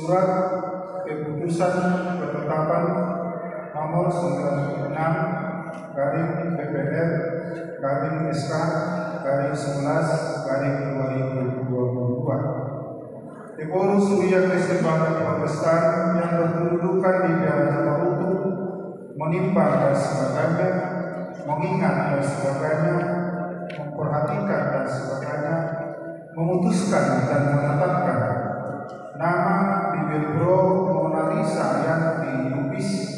Surat Keputusan Ketetapan nomor 96 garing PPR garing SK garing 11 garing 2022. Diporus Surya Kristen Bangsa Protestan yang berkedudukan di daerah Maluku menimbang dan sebagainya, mengingat dan sebagainya, memperhatikan dan sebagainya, memutuskan dan menetapkan nama Bibir Bro Mona Lisa Yanti Lubis,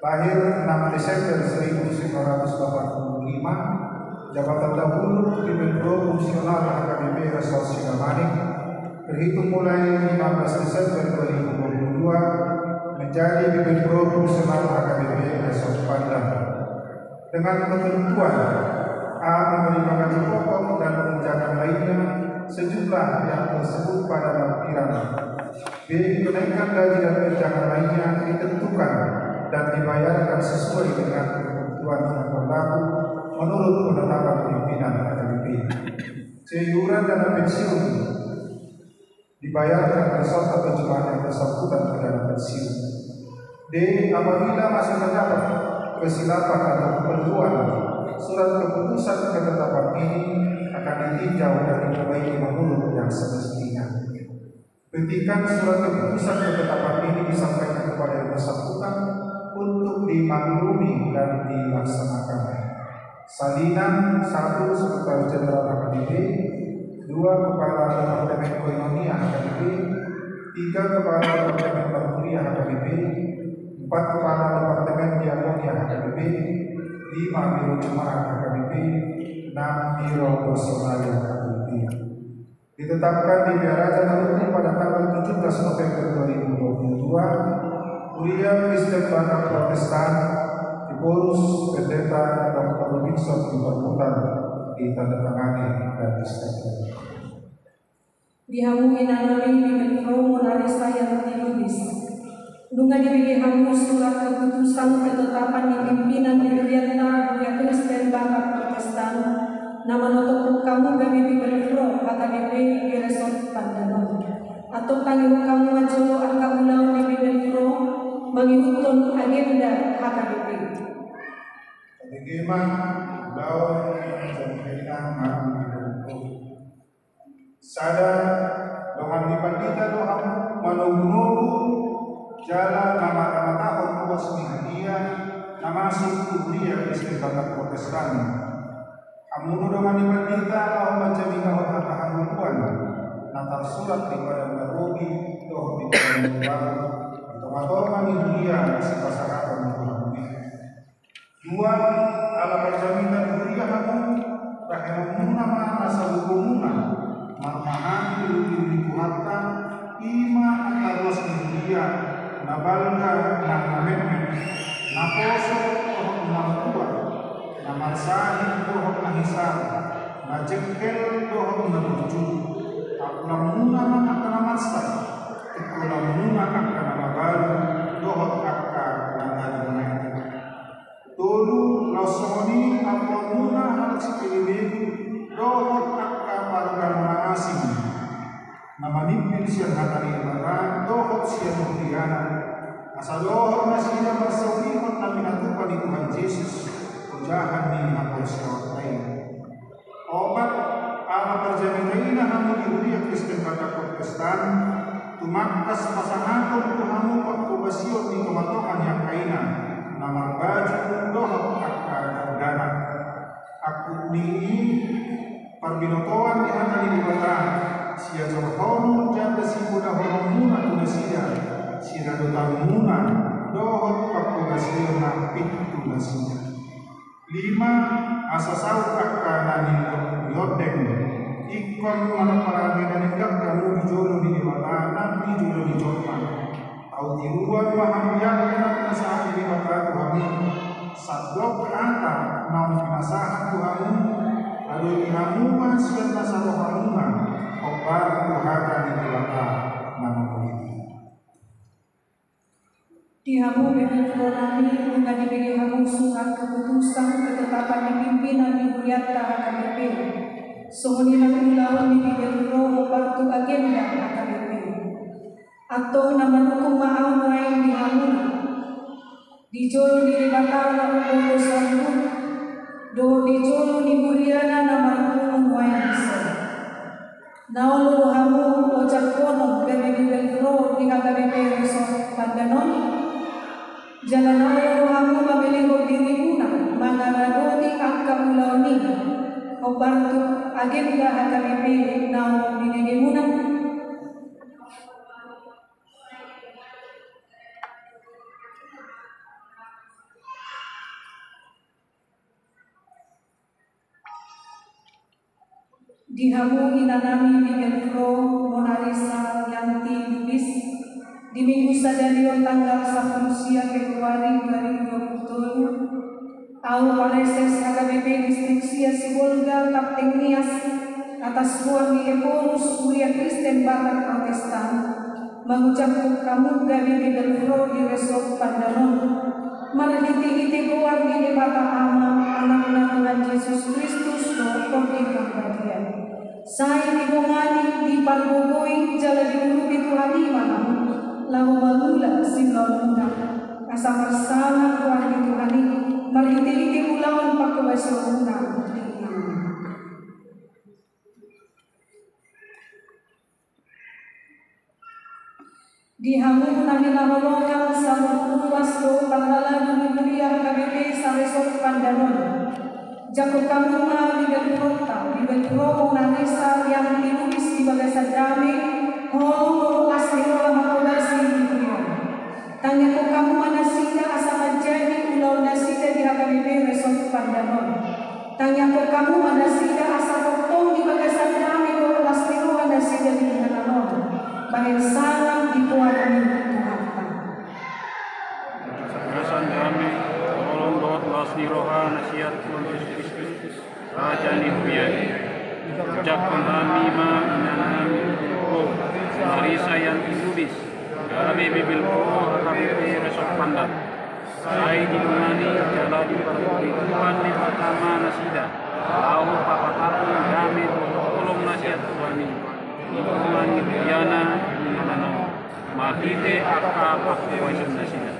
lahir 6 Desember 1985, jabatan dahulu Bibir Bro Fungsional HKBP Resor Singamani, berhitung mulai 15 Desember 2022 menjadi Bibir Bro Fungsional HKBP Resor Padang, dengan ketentuan A. menerima gaji pokok dan tunjangan lainnya sejumlah yang tersebut pada lampiran. B. kenaikan gaji dan tunjangan lainnya ditentukan dan dibayarkan sesuai dengan ketentuan yang berlaku menurut penetapan pimpinan HKBP. C. iuran dana pensiun dibayarkan beserta penjualan yang bersangkutan ke dana pensiun. D. apabila masih terdapat kesilapan atau kekeliruan, surat keputusan ketetapan ini akan ditinjau dan diperbaiki menurut yang semestinya. Petikan surat keputusan ketetapan ini disampaikan kepada yang bersangkutan untuk dimaklumi dan dilaksanakan. Salinan 1. Sekretaris Jenderal HKBP, 2. Kepala Departemen Ekonomi HKBP, 3. Kepala Departemen Perkuliah HKBP, 4. Kepala Departemen Diakonia HKBP, 5. Biro Jemaat HKBP, 6. Biro Personalia HKBP. Ditetapkan di Raja Maluku pada tanggal 17 November 2022, Kuliah Kristen Bangsa Protestan Diporus Pendeta Dr. Robinson Dipermutan ditandatangani dan disahkan. Dihamui nanami Bibir Bro Mona Lisa Yanti Lubis. Nunga diberi hamu surat keputusan ketetapan di pimpinan Dirgenta Kuliah Kristen Bangsa Protestan nama notok kamu gabi Bibir Bro HKBP di Resort Pandanon atau panggil kamu majolo angka ulang di Bibir Bro mengikutkan agenda HKBP. Bagaimana beliau menyampaikan sada dohan dipandita dohan manugunugu jalan nama tahun kuas dia nama suku dia Kristen Bangsa Protestan. Amun dohan dipandita dohan macam ikaw katahanuan natal surat di pada Narobi dohan di pada atau dia si pasangan dua ala perjaminan kuliah kamu rahimahumuna ma'ana sabukumuna marmahan biluki harta ima akalos dunia nabalga namamen naposo tohok namtua namarsahin tohok nahisan najengkel tohok nabuju akulamuna maka namarsa akulamuna maka namabalu tohok akka nangadunai Tolu lausoni apamuna hal sikilimin dohot akka pargan maasi Namanipil siya hatari barang dohot siya muhriana. Asa dohot na siya marsawimot na minatupan ni Tuhan Yesus. Pujahan ni hapon siya watay. Obat ala perjalanan na hamu diulia Kristen pada Protestan. Tumakas pasangatong tuhamu pagkubasyon ni kumatokan yang kainan. Namar baju dohot akadana. Aku ni parbinotoan ni hatari di bata. Siya jorhonu janda si muda hormuna tuna siya dotamuna dohot pagkubasyon na pitu na siya. 5. Asasaw akkanani yodeng ikon manaparagi na nindak kamu di jolo di mata nanti jolo di jorman tau tiruan mahamyak na sa di mata Tuhan sadok anta naon pinasahan Tuhan lalu dinamuman siya na sa rohamuman obar Tuhan di mata namang Dihamu mengenai dengan diberi hamu surat keputusan ketetapan di pimpinan di Huriata HKBP. Sohonilah ulang di bidang roh waktu agenda HKBP. Atau nama hukum maau lain di hamuna. Di jolo di batara ubodo sambut. Do di jolo di Huriana nama hukum wayan bisa. Naolo hamu ojak kono bebe bidang roh di HKBP resort Pandanon. Jalan Allah hamu mabiligo diriguna mangaragoti angka ulau ni obantu agenda HKBP na binigemuna dihamu inanami Miguel Monarisa Yanti Lubis di minggu sadarion tanggal 1 Februari 2027 au Paleses HKBP Distrik Sia Sibolga Kapten Nias atas ruang di Eponus Kuria Kristen Batak Protestan mengucapkan kamu gabi di Belfro di Resort Pandanon marhiti-hiti keluar di Batak Ama anak-anak Tuhan Yesus Kristus doktor di bagian saya dibongani di Palbogoi jalan di Ulubi Tuhan Imam lalu malula simlawan asa bersama Tuhan di Tuhan marhiti-hiti ulawan pakawasyo unang dihamu nami nanolongan sama luas do pangalaman di Mulia HKBP sa Resort Pandanon Jago kamu di Belkota di Belkro Monarisa yang dinulis di bagasan dami Holo asliwa makodasi di dunia. Tanya ko kamu mana sida asa menjadi ulau nasida di HKBP Resort Pandanon. Tanya ko kamu mana sida asa potong di bagasan dami ko asliwa nasida di Hananon. Bahaya salam di kuarani Tuhan. Bagasan dami tolong doa asliwa nasihat Tuhan Yesus Kristus Raja di dunia. Ucapkan kami menanami Marisa yang Indubis kami bibil HKBP Resort Pandan saya dimani jalan di perbuatan di pertama nasida tahu papatapu kami tolong nasihat Tuhan Tuhan Diana Mahite Aka Pakuwaisun nasida